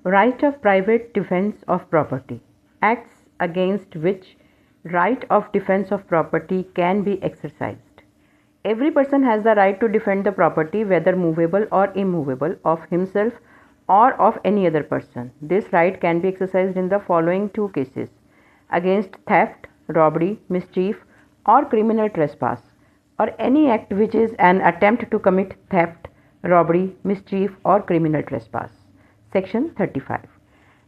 Right of private defense of property. Acts against which right of defense of property can be exercised. Every person has the right to defend the property, whether movable or immovable, of himself or of any other person. This right can be exercised in the following two cases: against theft, robbery, mischief, or criminal trespass, or any act which is an attempt to commit theft, robbery, mischief, or criminal trespass. Section 35.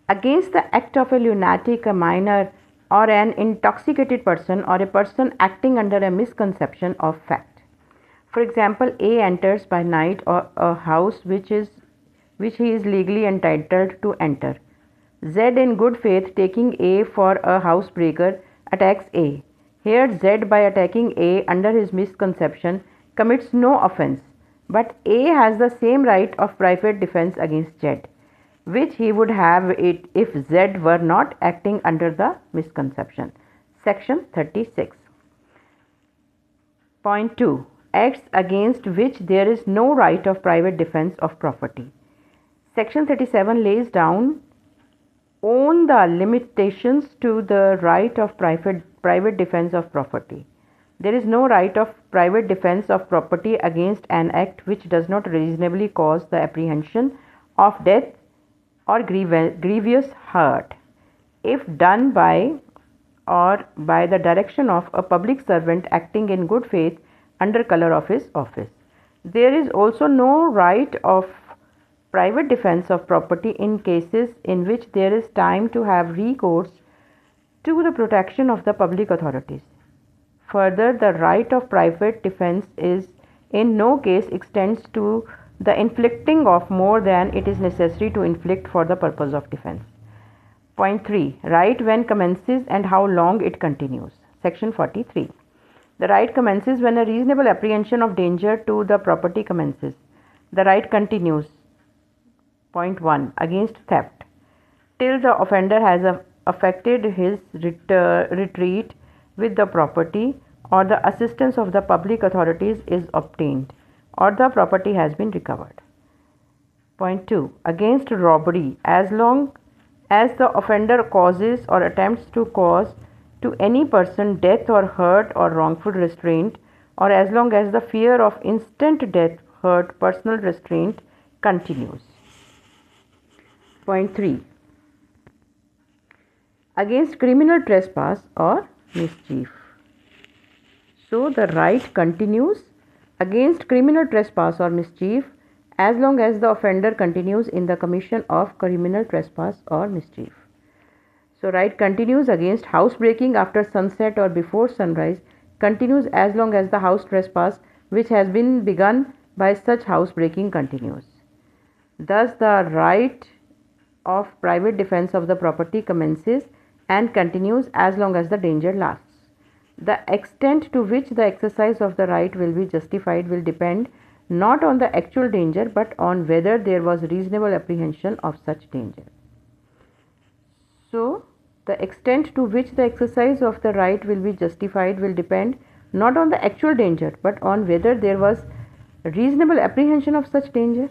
Against the act of a lunatic, a minor, or an intoxicated person, or a person acting under a misconception of fact. For example, A enters by night or a house which he is legally entitled to enter. Z, in good faith, taking A for a housebreaker, attacks A. Here Z, by attacking A under his misconception, commits no offence, but A has the same right of private defence against Z, which he would have it if Z were not acting under the misconception. Section 36. Point 2. Acts against which there is no right of private defence of property. Section 37 lays down on the limitations to the right of private defence of property. There is no right of private defence of property against an act which does not reasonably cause the apprehension of death or grievous hurt, if done by or by the direction of a public servant acting in good faith under colour of his office. There is also no right of private defence of property in cases in which there is time to have recourse to the protection of the public authorities. Further, the right of private defence is in no case extends to the inflicting of more than it is necessary to inflict for the purpose of defence. Point 3. Right when commences and how long it continues. Section 43. The right commences when a reasonable apprehension of danger to the property commences. The right continues. Point 1. Against theft, till the offender has effected his retreat with the property, or the assistance of the public authorities is obtained, or the property has been recovered. Point 2. Against robbery, as long as the offender causes or attempts to cause to any person death or hurt or wrongful restraint, or as long as the fear of instant death, hurt, personal restraint continues. Point 3. Against criminal trespass or mischief. So the right continues against criminal trespass or mischief as long as the offender continues in the commission of criminal trespass or mischief. So right continues against housebreaking after sunset or before sunrise, continues as long as the house trespass which has been begun by such housebreaking continues. Thus the right of private defence of the property commences and continues as long as the danger lasts. The extent to which the exercise of the right will be justified will depend not on the actual danger but on whether there was reasonable apprehension of such danger. So, the extent to which the exercise of the right will be justified will depend not on the actual danger but on whether there was reasonable apprehension of such danger.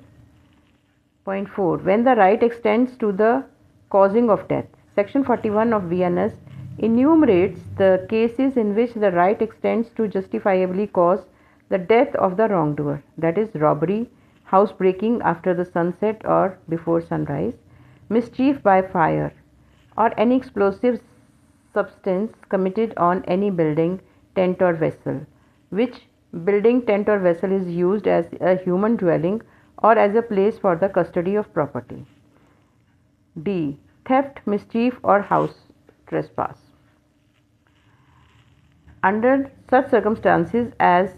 Point 4. When the right extends to the causing of death. Section 41 of BNS enumerates the cases in which the right extends to justifiably cause the death of the wrongdoer, that is, robbery, housebreaking after the sunset or before sunrise, mischief by fire, or any explosive substance committed on any building, tent or vessel, which building, tent or vessel is used as a human dwelling or as a place for the custody of property. D. Theft, mischief or house trespass. Under such circumstances as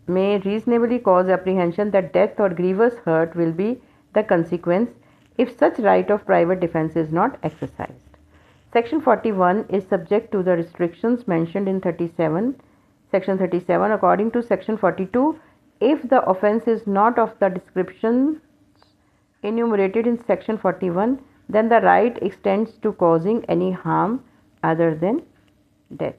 may reasonably cause apprehension that death or grievous hurt will be the consequence if such right of private defence is not exercised. Section 41 is subject to the restrictions mentioned in Section 37. According to Section 42, if the offence is not of the descriptions enumerated in Section 41, then the right extends to causing any harm other than death.